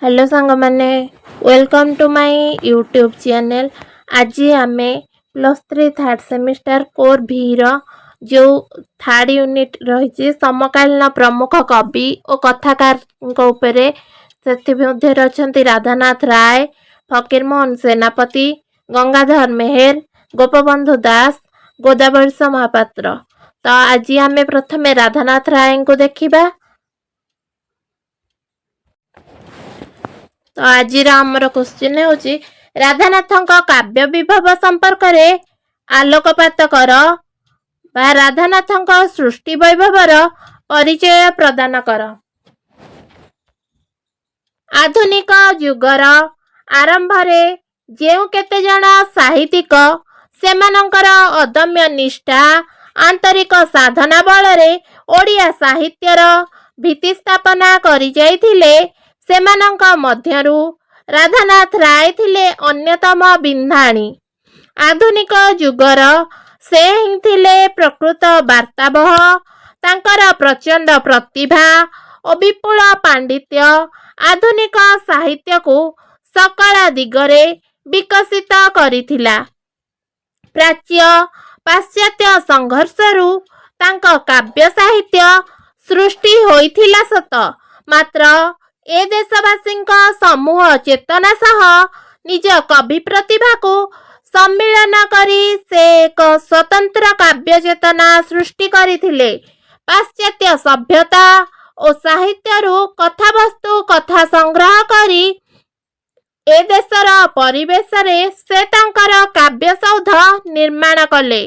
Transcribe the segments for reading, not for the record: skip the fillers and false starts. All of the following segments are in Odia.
हेलो सांग माने welcome to my YouTube channel. आज आम +3 थर्ड सेमिस्टर कोर भी जो थर्ड यूनिट रही समकालीन प्रमुख कवि और कथाकार से राधानाथ राय, फकीरमोहन सेनापति, गंगाधर मेहर, गोपबंधु दास, गोदावरीश महापात्र। तो आज आम प्रथम राधानाथ राय को देखा। तो आज आमर क्वेश्चन होची राधानाथଙ୍କ काव्य विभव संपर्क रे आलोकपात कर बा राधानाथଙ୍କ सृष्टि वैभवर परिचय प्रदान कर। आधुनिक युगर आरंभ रे जेउ केते जण साहित्यिक सेमानंकर अदम्य निष्ठा आंतरिक साधना बल रे ओडिया साहित्यर भित्ति स्थापना करि जाइथिले सेमानंक मध्यरु राधानाथ राय थिले अन्यतम बिंधाणी। आधुनिक युगर से ही थिले प्रकृत वार्तावह। तांकर प्रचंड प्रतिभा और विपुल पांडित्य आधुनिक साहित्य को सकल दिगरे विकसित करिथिला। प्राच्य पाश्चात्य संघर्षरु तांका काव्य साहित्य सृष्टि होइथिला सत, मात्र ए देशवासी समूह चेतना सह निज कवि प्रतिभा को सम्मिलन करी से एक स्वतंत्र काव्य चेतना सृष्टि करिथिले। पाश्चात्य सभ्यता और साहित्यरु कथावस्तु कथा संग्रह करी ए देशर परिवेश रे से तांकर काव्य सौध निर्माण कले,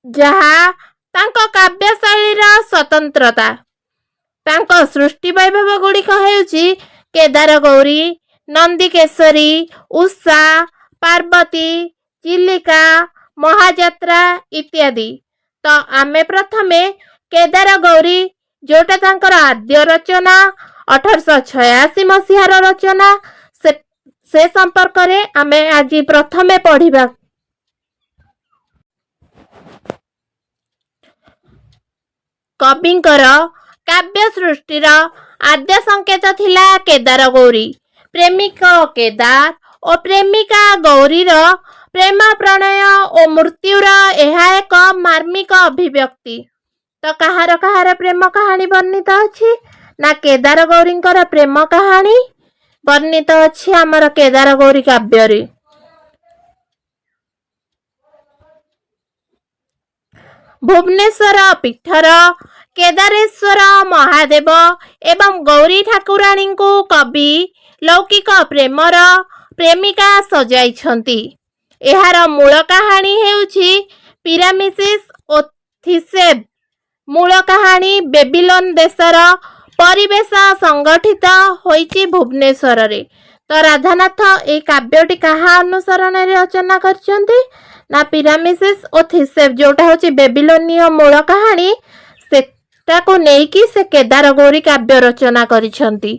जहा तांको काव्य शैलीर स्वतंत्रता। तांको सृष्टि वैभव गुड़िक हेउची केदार गौरी, नंदिकेश्वरी, उषा, पार्वती, चिलिका, महायात्रा इत्यादि। तो आमे प्रथमे केदार गौरी जोटा तांकर आद्य रचना 1886 मसीहार रचना से संपर्क रे आमे आज प्रथमे पढ़िबा। कविंकर काव्य सृष्टिर आद्य संकेत थिला केदार गौरी। प्रेमिक केदार और प्रेमिका गौरीर प्रेम प्रणय और मृत्युर यह एक मार्मिक अभिव्यक्ति। तो कहार प्रेम कहानी वर्णित अछि ना केदार गौरींकर प्रेम कहानी वर्णित अछि आमर केदार गौरी काव्य रे। भुवनेश्वर पीठर केदारेश्वर महादेव एवं गौरी ठाकुराणी को कवि लौकिक प्रेमर प्रेमिका सजाइछंती। एहार मूल कहानी हेउछि पिरामिसिस ओ थीसेब। मूल कहानी बेबीलोन देशर परिवेश संगठित होइछि भुवनेश्वर रे। तो राधानाथ ए काव्यटी कहा अनुसरण रे रचना करछंती ना पिरामिसिस ओ थीसेब जोटा होछि बेबीलोनीय मूल कहानी सेटा को नेकी से केदार गौरी काव्य रचना करिछंती।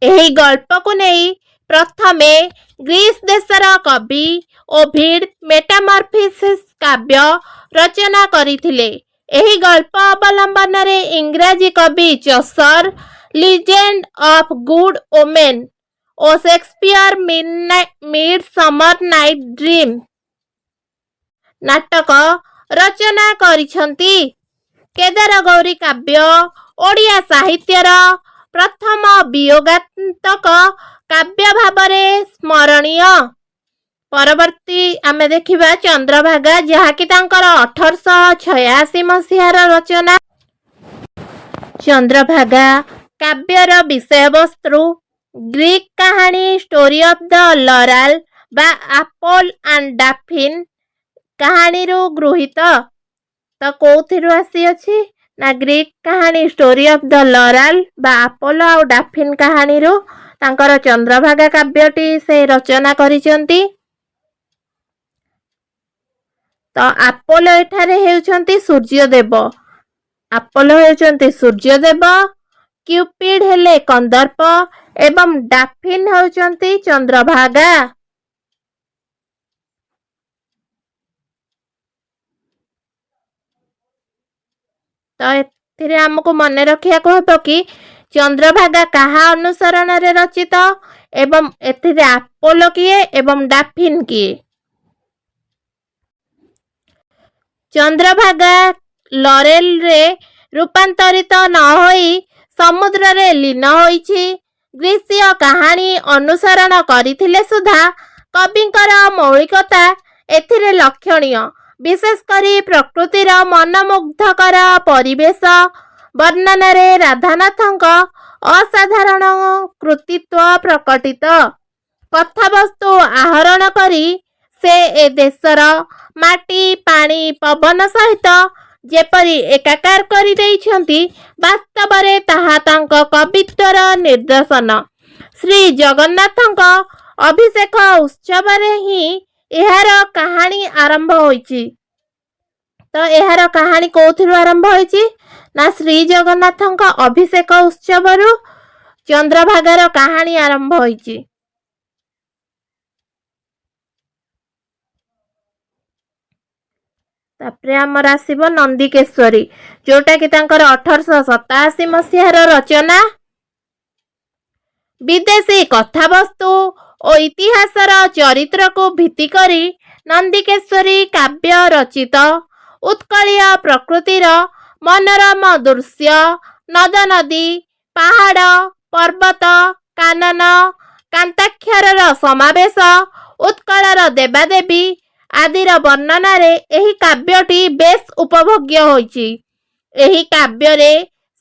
एही गल्प को नहीं प्रथमे ग्रीस देशर कवि ओभिड मेटामॉर्फोसिस काव्य रचना करिथिले। एही गल्प अवलंबन रे इंग्राजी कवि चौसर लीजेंड ऑफ गुड ओमेन और Shakespeare mid summer night dream नाटक रचना करिछंती। केदार गौरी काव्य ओडिया साहित्यर प्रथम वियोगात्मक काव्य भावरे स्मरणीय। परवर्ती आमे देखिबा चंद्रभागा जहाँकि तांकर 1886 मसीहार रचना। चंद्रभागा काव्यर विषय वस्तु ग्रीक कहानी स्टोरी ऑफ द लॉराल बा एप्पल एंड डाफिन कहानी रू गृहीत। तो कोथिरु आसी अछि ना ग्रीक कहानी स्टोरी ऑफ द लॉराल बा एप्पल और डाफिन कहानी रू तांकर चंद्रभागा काव्यटी से रचना करिसंती। तो एप्पल एठारे हेउचंती सूर्यदेव। एप्पल हेउचंती सूर्यदेव, क्यूपिड हेले कंदर्प एवं डाफिन हेउचंती चंद्रभागा। तो ଏଥିରେ ଆମକୁ ମନେ ରଖିବାକୁ ହେବ କି ଚନ୍ଦ୍ରଭାଗା କାହା ଅନୁସରଣରେ ରଚିତ ଏବଂ ଏଥିରେ ଆପୋଲୋ କିଏ ଏବଂ ଡାଫିନ୍ କିଏ? ଚନ୍ଦ୍ରଭାଗା ଲରେଲରେ ରୂପାନ୍ତରିତ ନ ହୋଇ ସମୁଦ୍ରରେ ଲୀନ ହୋଇଛି। ଗ୍ରୀଷୀୟ କାହାଣୀ ଅନୁସରଣ କରିଥିଲେ ସୁଦ୍ଧା କବିଙ୍କର ମୌଳିକତା ଏଥିରେ ଲକ୍ଷଣୀୟ। ବିଶେଷ କରି ପ୍ରକୃତିର ମନମୁଗ୍ଧକର ପରିବେଶ ବର୍ଣ୍ଣନାରେ ରାଧାନାଥଙ୍କ ଅସାଧାରଣ କୃତିତ୍ୱ ପ୍ରକଟିତ। କଥାବସ୍ତୁ ଆହରଣ କରି ସେ ଏ ଦେଶର ମାଟି, ପାଣି, ପବନ ସହିତ ଯେପରି ଏକାକାର କରିଦେଇଛନ୍ତି, ବାସ୍ତବରେ ତାହା ତାଙ୍କ କବିତ୍ୱର ନିଦର୍ଶନ। ଶ୍ରୀ ଜଗନ୍ନାଥଙ୍କ ଅଭିଷେକ ଉତ୍ସବରେ ହିଁ ଏହାର କାହାଣୀ ଆରମ୍ଭ ହୋଇଛି। ତ ଏହାର କାହାଣୀ କୋଉଥିରୁ ଆରମ୍ଭ ହୋଇଛି? ନା ଶ୍ରୀ ଜଗନ୍ନାଥଙ୍କ ଅଭିଷେକ ଉତ୍ସବରୁ ଚନ୍ଦ୍ରଭାଗାର କାହାଣୀ ଆରମ୍ଭ ହୋଇଛି। ତାପରେ ଆମର ଆସିବ ନନ୍ଦିକେଶ୍ୱରୀ, ଯୋଉଟାକି ତାଙ୍କର 1887 ମସିହାର ରଚନା। ବିଦେଶୀ କଥାବସ୍ତୁ ଓ ଇତିହାସର ଚରିତ୍ରକୁ ଭିତ୍ତି କରି ନନ୍ଦିକେଶ୍ୱରୀ କାବ୍ୟ ରଚିତ। ଉତ୍କଳୀୟ ପ୍ରକୃତିର ମନୋରମ ଦୃଶ୍ୟ, ନଦନଦୀ, ପାହାଡ଼, ପର୍ବତ, କାନନ, କାନ୍ତାକ୍ଷରର ସମାବେଶ, ଉତ୍କଳର ଦେବାଦେବୀ ଆଦିର ବର୍ଣ୍ଣନାରେ ଏହି କାବ୍ୟଟି ବେଶ୍ ଉପଭୋଗ୍ୟ ହୋଇଛି। ଏହି କାବ୍ୟରେ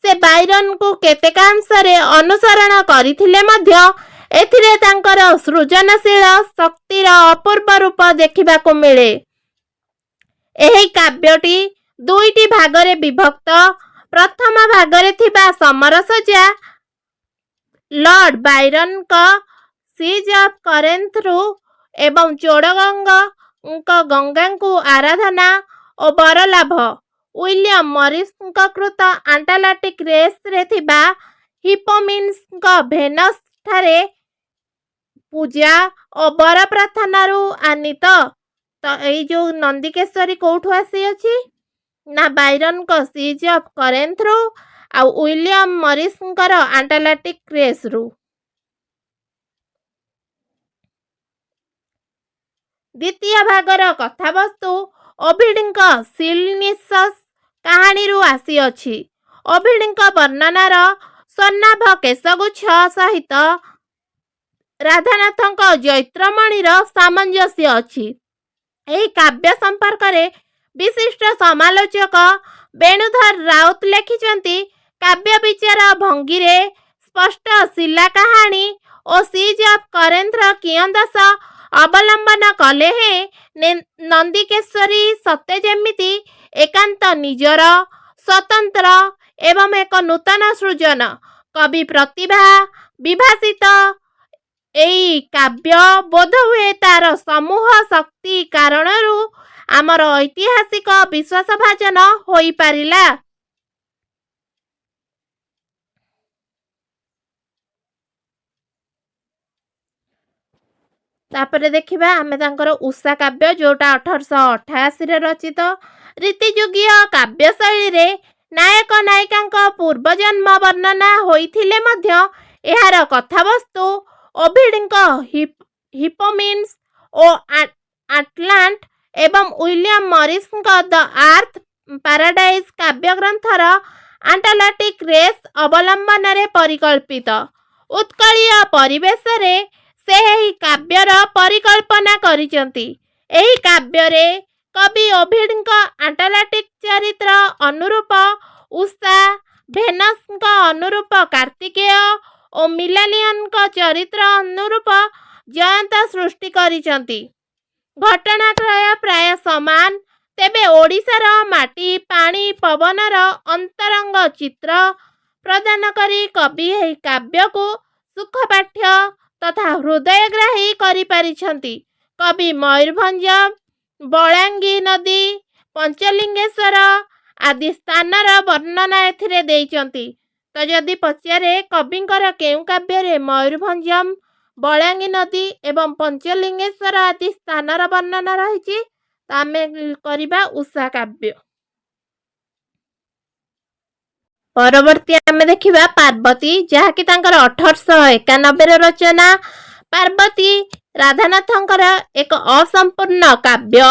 ସେ ବାଇରନଙ୍କୁ କେତେକାଂଶରେ ଅନୁସରଣ କରିଥିଲେ ମଧ୍ୟ ଏଥିରେ ତାଙ୍କର ସୃଜନଶୀଳ ଶକ୍ତିର ଅପୂର୍ବ ରୂପ ଦେଖିବାକୁ ମିଳେ। ଏହି କାବ୍ୟଟି ଦୁଇଟି ଭାଗରେ ବିଭକ୍ତ। ପ୍ରଥମ ଭାଗରେ ଥିବା ସମରସଜ୍ଜା ଲର୍ଡ ବାଇରନଙ୍କ ସିଜ୍ ଅଫ୍ କରେନ୍ଥରୁ ଏବଂ ଚୋଡ଼ଗଙ୍ଗଙ୍କ ଗଙ୍ଗାଙ୍କୁ ଆରାଧନା ଓ ବରଲାଭ, ୱିଲିୟମ ମରିସଙ୍କ କୃତ ଆଣ୍ଟାଲାର୍କଟିକ୍ ରେସ୍ରେ ଥିବା ହିପୋମିନ୍ସଙ୍କ ଭେନସ୍ ଠାରେ ପୂଜା ଓ ବର ପ୍ରାର୍ଥନାରୁ ଆନୀତ। ତ ଏଇ ଯୋଉ ନନ୍ଦିକେଶ୍ୱରୀ କୋଉଠୁ ଆସିଅଛି? ନା ବାଇରନଙ୍କ ସିଜ୍ ଅଫ୍ କରେନ୍ଥରୁ ଆଉ ୱିଲିୟମ ମରିସଙ୍କର ଆଣ୍ଟାଲାର୍କଟିକ୍ ରେସ୍ରୁ। ଦ୍ୱିତୀୟ ଭାଗର କଥାବସ୍ତୁ ଓଭିଡଙ୍କ ସିଲନିସସ୍ କାହାଣୀରୁ ଆସିଅଛି। ଓଭିଡଙ୍କ ବର୍ଣ୍ଣନାର ସ୍ୱର୍ଣ୍ଣାଭ କେଶଗୁଚ୍ଛ ସହିତ ରାଧାନାଥଙ୍କ ଜୈତ୍ରମଣିର ସାମଞ୍ଜସ୍ୟ ଅଛି। ଏହି କାବ୍ୟ ସମ୍ପର୍କରେ ବିଶିଷ୍ଟ ସମାଲୋଚକ ବେଣୁଧର ରାଉତ ଲେଖିଛନ୍ତି, କାବ୍ୟ ବିଚାର ଭଙ୍ଗୀରେ ସ୍ପଷ୍ଟ ଶିଲା କାହାଣୀ ଓ ସିଜ୍ ଅଫ୍ କରେନ୍ଥର କିୟଦଂଶ ଅବଲମ୍ବନ କଲେ ହେଁ ନନ୍ଦିକେଶ୍ୱରୀ ସତେ ଯେମିତି ଏକାନ୍ତ ନିଜର, ସ୍ୱତନ୍ତ୍ର ଏବଂ ଏକ ନୂତନ ସୃଜନ। କବି ପ୍ରତିଭା ବିଭାସିତ ଏହି କାବ୍ୟ ବୋଧହୁଏ ତାର ସମୂହ ଶକ୍ତି କାରଣରୁ ଆମର ଐତିହାସିକ ବିଶ୍ୱାସଭାଜନ ହୋଇପାରିଲା। ତାପରେ ଦେଖିବା ଆମେ ତାଙ୍କର ଉଷା କାବ୍ୟ, ଯୋଉଟା 1888ରେ ରଚିତ। ରୀତିଯୁଗୀୟ କାବ୍ୟ ଶୈଳୀରେ ନାୟକ ନାୟିକାଙ୍କ ପୂର୍ବଜନ୍ମ ବର୍ଣ୍ଣନା ହୋଇଥିଲେ ମଧ୍ୟ ଏହାର କଥାବସ୍ତୁ ଓଭିଡଙ୍କ ହିପୋମିନ୍ସ ଓ ଆଟଲାଣ୍ଟ ଏବଂ ୱିଲିୟମ ମରିସଙ୍କ ଦ ଆର୍ଥ ପାରାଡାଇଜ୍ କାବ୍ୟଗ୍ରନ୍ଥର ଆଣ୍ଟାଲାର୍କଟିକ୍ ରେସ୍ ଅବଲମ୍ବନରେ ପରିକଳ୍ପିତ। ଉତ୍କଳୀୟ ପରିବେଶରେ ସେ ଏହି କାବ୍ୟର ପରିକଳ୍ପନା କରିଛନ୍ତି। ଏହି କାବ୍ୟରେ କବି ଓଭିଡଙ୍କ ଆଣ୍ଟାଲାର୍କଟିକ୍ ଚରିତ୍ର ଅନୁରୂପ ଉଷା, ଭେନସଙ୍କ ଅନୁରୂପ କାର୍ତ୍ତିକେୟ ଓ ମିଲାନିୟନଙ୍କ ଚରିତ୍ର ଅନୁରୂପ ଜୟନ୍ତ ସୃଷ୍ଟି କରିଛନ୍ତି। ଘଟଣାତ୍ରୟ ପ୍ରାୟ ସମାନ, ତେବେ ଓଡ଼ିଶାର ମାଟି, ପାଣି, ପବନର ଅନ୍ତରଙ୍ଗ ଚିତ୍ର ପ୍ରଦାନ କରି କବି ଏହି କାବ୍ୟକୁ ସୁଖପାଠ୍ୟ ତଥା ହୃଦୟଗ୍ରାହୀ କରିପାରିଛନ୍ତି। କବି ମୟୂରଭଞ୍ଜ, ବଳାଙ୍ଗୀ ନଦୀ, ପଞ୍ଚଲିଙ୍ଗେଶ୍ୱର ଆଦି ସ୍ଥାନର ବର୍ଣ୍ଣନା ଏଥିରେ ଦେଇଛନ୍ତି। ତ ଯଦି ପଚାରେ କବିଙ୍କର କେଉଁ କାବ୍ୟରେ ମୟୂରଭଞ୍ଜମ, ବଳାଙ୍ଗୀ ନଦୀ ଏବଂ ପଞ୍ଚଲିଙ୍ଗେଶ୍ୱର ଆଦି ସ୍ଥାନର ବର୍ଣ୍ଣନା ରହିଛି, ତ ଆମେ କରିବା ଉଷା କାବ୍ୟ। ପରବର୍ତ୍ତୀ ଆମେ ଦେଖିବା ପାର୍ବତୀ, ଯାହାକି ତାଙ୍କର 1891ର ରଚନା। ପାର୍ବତୀ ରାଧାନାଥଙ୍କର ଏକ ଅସମ୍ପୂର୍ଣ୍ଣ କାବ୍ୟ।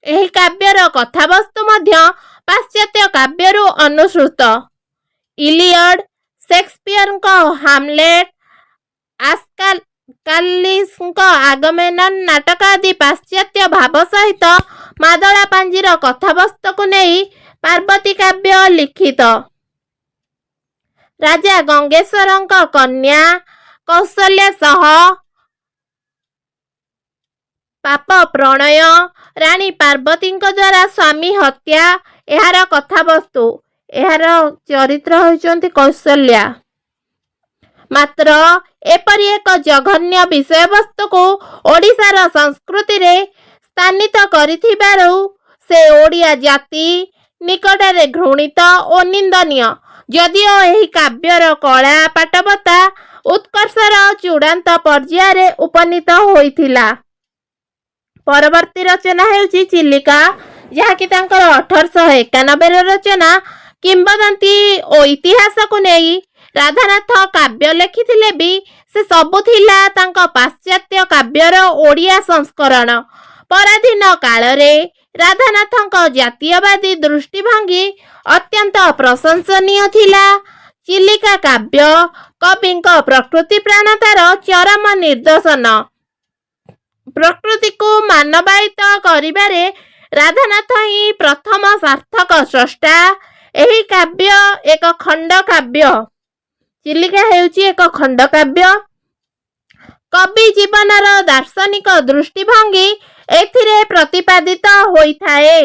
ଏହି କାବ୍ୟର କଥାବସ୍ତୁ ମଧ୍ୟ ପାଶ୍ଚାତ୍ୟ କାବ୍ୟରୁ ଅନୁସୃତ। ଇଲିୟଡ୍, ସେକ୍ସପିୟରଙ୍କ ହାମଲେଟ୍, ଆସ୍କାଲିସ୍ଙ୍କ ଆଗାମେମ୍ନନ୍ ନାଟକ ଆଦି ପାଶ୍ଚାତ୍ୟ ଭାବ ସହିତ ମାଦଳା ପାଞ୍ଜିର କଥାବସ୍ତୁକୁ ନେଇ ପାର୍ବତୀ କାବ୍ୟ ଲିଖିତ। ରାଜା ଗଙ୍ଗେଶ୍ୱରଙ୍କ କନ୍ୟା କୌଶଲ୍ୟା ସହ ପାପ ପ୍ରଣୟ, ରାଣୀ ପାର୍ବତୀଙ୍କ ଦ୍ୱାରା ସ୍ୱାମୀ ହତ୍ୟା ଏହାର କଥାବସ୍ତୁ। ଏହାର ଚରିତ୍ର ହେଉଛନ୍ତି କୌଶଲ୍ୟା। ମାତ୍ର ଏପରି ଏକ ଜଘନ୍ୟ ବିଷୟବସ୍ତୁକୁ ଓଡ଼ିଶାର ସଂସ୍କୃତିରେ ସ୍ଥାନିତ କରିଥିବାରୁ ସେ ଓଡ଼ିଆ ଜାତି ନିକଟରେ ଘୃଣିତ ଓ ନିନ୍ଦନୀୟ। ଯଦିଓ ଏହି କାବ୍ୟର କଳା ପାଟବତା ଉତ୍କର୍ଷର ଚୂଡ଼ାନ୍ତ ପର୍ଯ୍ୟାୟରେ ଉପନୀତ ହୋଇଥିଲା। ପରବର୍ତ୍ତୀ ରଚନା ହେଉଛି ଚିଲିକା, ଯାହାକି ତାଙ୍କର 1891ର ରଚନା। କିମ୍ବଦନ୍ତୀ ଓ ଇତିହାସକୁ ନେଇ ରାଧାନାଥ କାବ୍ୟ ଲେଖିଥିଲେ ବି ସେ ସବୁ ଥିଲା ତାଙ୍କ ପାଶ୍ଚାତ୍ୟ କାବ୍ୟର ଓଡ଼ିଆ ସଂସ୍କରଣ। ପରାଧୀନ କାଳରେ ରାଧାନାଥଙ୍କ ଜାତୀୟବାଦୀ ଦୃଷ୍ଟିଭଙ୍ଗୀ ଅତ୍ୟନ୍ତ ପ୍ରଶଂସନୀୟ ଥିଲା। ଚିଲିକା କାବ୍ୟ କବିଙ୍କ ପ୍ରକୃତି ପ୍ରାଣତାର ଚରମ ନିଦର୍ଶନ। ପ୍ରକୃତିକୁ ମାନବାୟିତ କରିବାରେ ରାଧାନାଥ ହିଁ ପ୍ରଥମ ସାର୍ଥକ ସ୍ରଷ୍ଟା। ଏହି କାବ୍ୟ ଏକ ଖଣ୍ଡକାବ୍ୟ। ଚିଲିକା ହେଉଛି ଏକ ଖଣ୍ଡକାବ୍ୟ। କବି ଜୀବନର ଦାର୍ଶନିକ ଦୃଷ୍ଟିଭଙ୍ଗୀ ଏଥିରେ ପ୍ରତିପାଦିତ ହୋଇଥାଏ।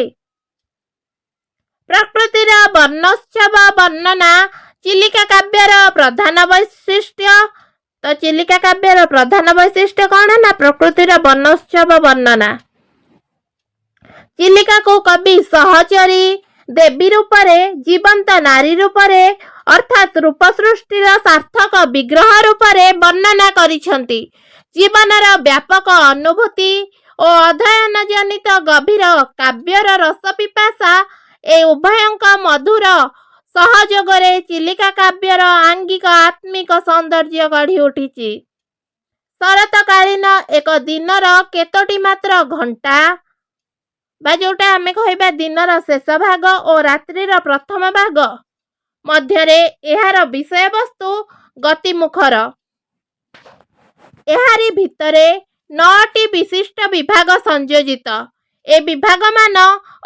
ପ୍ରକୃତିର ବର୍ଣ୍ଣୋତ୍ସବ ବର୍ଣ୍ଣନା ଚିଲିକା କାବ୍ୟର ପ୍ରଧାନ ବୈଶିଷ୍ଟ୍ୟ। ତ ଚିଲିକା କାବ୍ୟର ପ୍ରଧାନ ବୈଶିଷ୍ଟ୍ୟ କ'ଣ ନା ପ୍ରକୃତିର ବର୍ଣ୍ଣୋତ୍ସବ ବର୍ଣ୍ଣନା। ଚିଲିକାକୁ କବି ସହଚରୀ, ଦେବୀ ରୂପରେ, ଜୀବନ୍ତ ନାରୀ ରୂପରେ ଅର୍ଥାତ୍ ରୂପ ସୃଷ୍ଟିର ସାର୍ଥକ ବିଗ୍ରହ ରୂପରେ ବର୍ଣ୍ଣନା କରିଛନ୍ତି। ଜୀବନର ବ୍ୟାପକ ଅନୁଭୂତି ଓ ଅଧ୍ୟୟନ ଜନିତ ଗଭୀର କାବ୍ୟର ରସ ପିପାସା ଏ ଉଭୟଙ୍କ ମଧୁର ସହଯୋଗରେ ଚିଲିକା କାବ୍ୟର ଆଙ୍ଗିକ ଆତ୍ମିକ ସୌନ୍ଦର୍ଯ୍ୟ ଗଢ଼ି ଉଠିଛି। ଶରତକାଳୀନ ଏକ ଦିନର କେତୋଟି ମାତ୍ର ଘଣ୍ଟା ବା ଯୋଉଟା ଆମେ କହିବା ଦିନର ଶେଷ ଭାଗ ଓ ରାତ୍ରିର ପ୍ରଥମ ଭାଗ ମଧ୍ୟରେ ଏହାର ବିଷୟବସ୍ତୁ ଗତିମୁଖର। ଏହାରି ଭିତରେ 9ଟି ବିଶିଷ୍ଟ ବିଭାଗ ସଂଯୋଜିତ। ଏ ବିଭାଗମାନ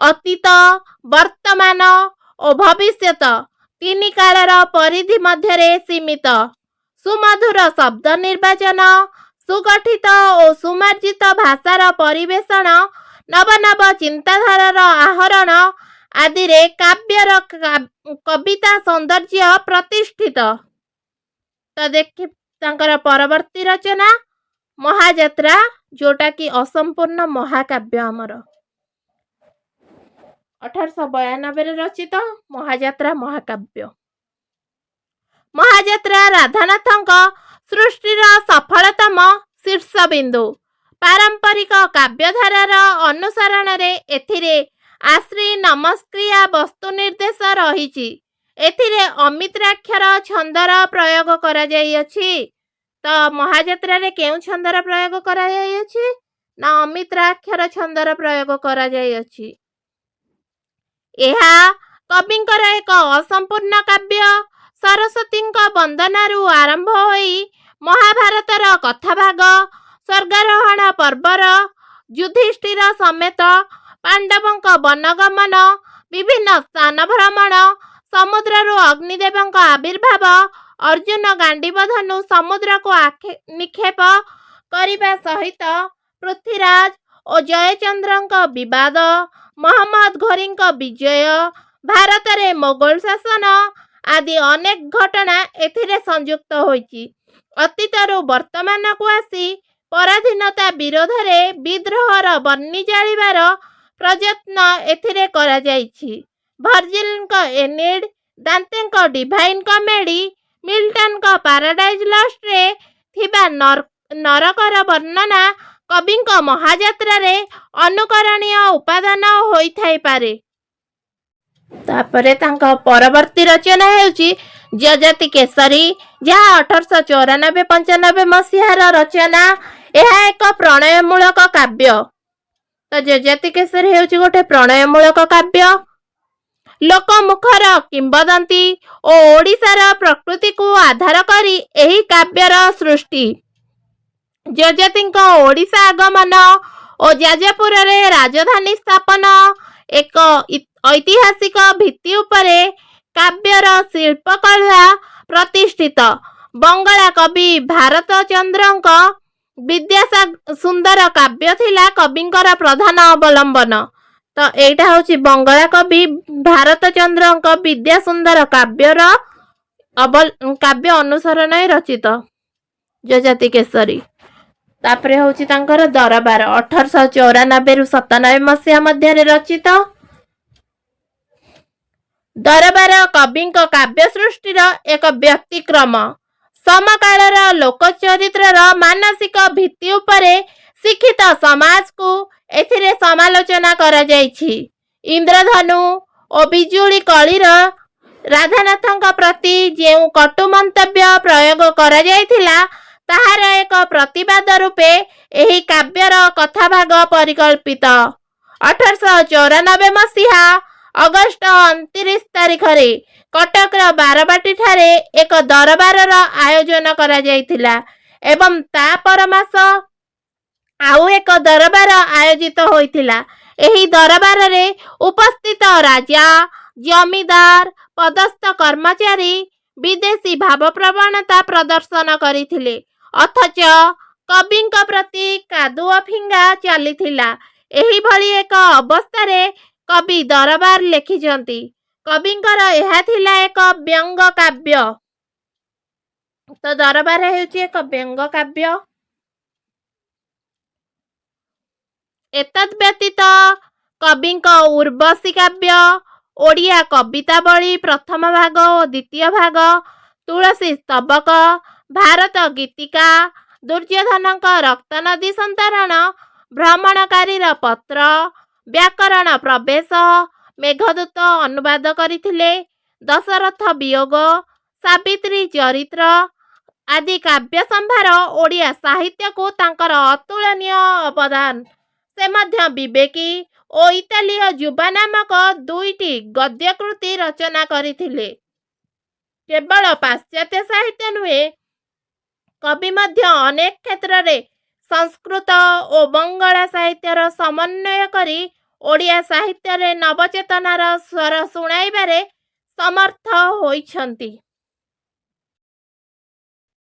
ଅତୀତ, ବର୍ତ୍ତମାନ ଓ ଭବିଷ୍ୟତ ତିନି କାଳର ପରିଧି ମଧ୍ୟରେ ସୀମିତ। ସୁମଧୁର ଶବ୍ଦ ନିର୍ବାଚନ, ସୁଗଠିତ ଓ ସୁମାର୍ଜିତ ଭାଷାର ପରିବେଷଣ, ନବ ନବ ଚିନ୍ତାଧାରାର ଆହରଣ ଆଦିରେ କାବ୍ୟର କବିତା ସୌନ୍ଦର୍ଯ୍ୟ ପ୍ରତିଷ୍ଠିତ। ତ ଦେଖି ତାଙ୍କର ପରବର୍ତ୍ତୀ ରଚନା ମହାଯାତ୍ରା, ଯୋଉଟାକି ଅସମ୍ପୂର୍ଣ୍ଣ ମହାକାବ୍ୟ ଆମର। 1892ରେ ରଚିତ ମହାଯାତ୍ରା ମହାକାବ୍ୟ। ମହାଯାତ୍ରା ରାଧାନାଥଙ୍କ ସୃଷ୍ଟିର ସଫଳତମ ଶୀର୍ଷବିନ୍ଦୁ। ପାରମ୍ପରିକ କାବ୍ୟଧାରାର ଅନୁସରଣରେ ଏଥିରେ ଆଶ୍ରୀ ନମସ୍କ୍ରିୟା ବସ୍ତୁ ନିର୍ଦ୍ଦେଶ ରହିଛି। ଏଥିରେ ଅମିତ୍ରାକ୍ଷର ଛନ୍ଦର ପ୍ରୟୋଗ କରାଯାଇଅଛି। ତ ମହାଯାତ୍ରାରେ କେଉଁ ଛନ୍ଦର ପ୍ରୟୋଗ କରାଯାଇଅଛି ନା ଅମିତ୍ରାକ୍ଷର ଛନ୍ଦର ପ୍ରୟୋଗ କରାଯାଇଅଛି। ଏହା କବିଙ୍କର ଏକ ଅସମ୍ପୂର୍ଣ୍ଣ କାବ୍ୟ। ସରସ୍ୱତୀଙ୍କ ବନ୍ଦନାରୁ ଆରମ୍ଭ ହୋଇ ମହାଭାରତର କଥାଭାଗ, ସ୍ୱର୍ଗାରୋହଣ ପର୍ବର ଯୁଧିଷ୍ଠିର ସମେତ ପାଣ୍ଡବଙ୍କ ବନଗମନ, ବିଭିନ୍ନ ସ୍ଥାନ ଭ୍ରମଣ, ସମୁଦ୍ରରୁ ଅଗ୍ନିଦେବଙ୍କ ଆବିର୍ଭାବ, ଅର୍ଜୁନ ଗାଣ୍ଡିବ ଧନୁ ସମୁଦ୍ରକୁ ନିକ୍ଷେପ କରିବା ସହିତ ପୃଥ୍ୱୀରାଜ ଓ ଜୟଚନ୍ଦ୍ରଙ୍କ ବିବାଦ, ମହମ୍ମଦ ଘୋରୀଙ୍କ ବିଜୟ, ଭାରତରେ ମୋଗଲ ଶାସନ ଆଦି ଅନେକ ଘଟଣା ଏଥିରେ ସଂଯୁକ୍ତ ହୋଇଛି। ଅତୀତରୁ ବର୍ତ୍ତମାନକୁ ଆସି ପରାଧୀନତା ବିରୋଧରେ ବିଦ୍ରୋହର ବହ୍ନି ଜାଳିବାର ପ୍ରଯତ୍ନ ଏଥିରେ କରାଯାଇଛି। ଭର୍ଜିଲଙ୍କ ଏନିଡ୍, ଦାନ୍ତେଙ୍କ ଡିଭାଇନ୍ କମେଡି, ମିଲ୍ଟନଙ୍କ ପାରାଡାଇଜ୍ ଲଷ୍ଟରେ ଥିବା ନରକର ବର୍ଣ୍ଣନା କବିଙ୍କ ମହାଯାତ୍ରାରେ ଅନୁକରଣୀୟ ଉପାଦାନ ହୋଇଥାଇପାରେ। ତାପରେ ତାଙ୍କ ପରବର୍ତ୍ତୀ ରଚନା ହେଉଛି ଯଯାତି କେଶରୀ, ଯାହା 1894-95 ମସିହାର ରଚନା। ଏହା ଏକ ପ୍ରଣୟମୂଳକ କାବ୍ୟ। ତ ଯଯାତି କେଶରୀ ହେଉଛି ଗୋଟେ ପ୍ରଣୟମୂଳକ କାବ୍ୟ। ଲୋକମୁଖର କିମ୍ବଦନ୍ତୀ ଓ ଓଡ଼ିଶାର ପ୍ରକୃତିକୁ ଆଧାର କରି ଏହି କାବ୍ୟର ସୃଷ୍ଟି। ଯଯାତିଙ୍କ ଓଡ଼ିଶା ଆଗମନ ଓ ଯାଜପୁରରେ ରାଜଧାନୀ ସ୍ଥାପନ ଏକ ଐତିହାସିକ ଭିତ୍ତି ଉପରେ କାବ୍ୟର ଶିଳ୍ପକଳା ପ୍ରତିଷ୍ଠିତ। ବଙ୍ଗଳା କବି ଭାରତ ଚନ୍ଦ୍ରଙ୍କ ବିଦ୍ୟାସୁନ୍ଦର କାବ୍ୟ ଥିଲା କବିଙ୍କର ପ୍ରଧାନ ଅବଲମ୍ବନ। ତ ଏଇଟା ହେଉଛି ବଙ୍ଗଳା କବି ଭାରତ ଚନ୍ଦ୍ରଙ୍କ ବିଦ୍ୟାସୁନ୍ଦର କାବ୍ୟ ଅନୁସରଣରେ ରଚିତ ଯଯାତି କେଶରୀ। ତାପରେ ହେଉଛି ତାଙ୍କର ଦରବାର 1894-97 ମସିହା ମଧ୍ୟରେ ରଚିତ। ଦରବାର କବିଙ୍କ କାବ୍ୟ ସୃଷ୍ଟିର ଏକ ବ୍ୟତିକ୍ରମ। ସମକାଳର ଲୋକଚରିତ୍ରର ମାନସିକ ଭିତ୍ତି ଉପରେ ଶିକ୍ଷିତ ସମାଜକୁ ଏଥିରେ ସମାଲୋଚନା କରାଯାଇଛି। ଇନ୍ଦ୍ରଧନୁ ଓ ବିଜୁଳି କଳିର ରାଧାନାଥଙ୍କ ପ୍ରତି ଯେଉଁ କଟୁ ମନ୍ତବ୍ୟ ପ୍ରୟୋଗ କରାଯାଇଥିଲା, ତାହାର ଏକ ପ୍ରତିବାଦ ରୂପେ ଏହି କାବ୍ୟର କଥାଭାଗ ପରିକଳ୍ପିତ। 1894 ମସିହା ଅଗଷ୍ଟ 29 ତାରିଖରେ କଟକର ବାରବାଟୀଠାରେ ଏକ ଦରବାରର ଆୟୋଜନ କରାଯାଇଥିଲା ଏବଂ ତା ପର ମାସ ଆଉ ଏକ ଦରବାର ଆୟୋଜିତ ହୋଇଥିଲା। ଏହି ଦରବାରରେ ଉପସ୍ଥିତ ରାଜା, ଜମିଦାର, ପଦସ୍ଥ କର୍ମଚାରୀ ବିଦେଶୀ ଭାବପ୍ରବଣତା ପ୍ରଦର୍ଶନ କରିଥିଲେ, ଅଥଚ କବିଙ୍କ ପ୍ରତି କାଦୁଅ ଫିଙ୍ଗା ଚାଲିଥିଲା। ଏହିଭଳି ଏକ ଅବସ୍ଥାରେ କବି ଦରବାର ଲେଖିଛନ୍ତି। କବିଙ୍କର ଏହା ଥିଲା ଏକ ବ୍ୟଙ୍ଗ କାବ୍ୟ। ତ ଦରବାର ହେଉଛି ଏକ ବ୍ୟଙ୍ଗ କାବ୍ୟ। ଏତଦ୍‌ବ୍ୟତୀତ କବିଙ୍କ ଉର୍ବଶୀ କାବ୍ୟ, ଓଡ଼ିଆ କବିତାବଳୀ ପ୍ରଥମ ଭାଗ ଓ ଦ୍ୱିତୀୟ ଭାଗ, ତୁଳସୀ ସ୍ତବକ, ଭାରତ ଗୀତିକା, ଦୁର୍ଯ୍ୟୋଧନଙ୍କ ରକ୍ତନଦୀ ସନ୍ତରଣ, ଭ୍ରମଣକାରୀର ପତ୍ର, ବ୍ୟାକରଣ ପ୍ରବେଶ, ମେଘଦୂତ ଅନୁବାଦ କରିଥିଲେ, ଦଶରଥ ବିୟୋଗ, ସାବିତ୍ରୀ ଚରିତ୍ର ଆଦି କାବ୍ୟ ସମ୍ଭାର ଓଡ଼ିଆ ସାହିତ୍ୟକୁ ତାଙ୍କର ଅତୁଳନୀୟ ଅବଦାନ। ସେ ମଧ୍ୟ ବିବେକୀ ଓ ଇତାଲୀୟ ଯୁବା ନାମକ ଦୁଇଟି ଗଦ୍ୟକୃତି ରଚନା କରିଥିଲେ। କେବଳ ପାଶ୍ଚାତ୍ୟ ସାହିତ୍ୟ ନୁହେଁ, କବି ମଧ୍ୟ ଅନେକ କ୍ଷେତ୍ରରେ ସଂସ୍କୃତ ଓ ବଙ୍ଗଳା ସାହିତ୍ୟର ସମନ୍ୱୟ କରି ଓଡ଼ିଆ ସାହିତ୍ୟରେ ନବଚେତନାର ସ୍ୱର ଶୁଣାଇବାରେ ସମର୍ଥ ହୋଇଛନ୍ତି।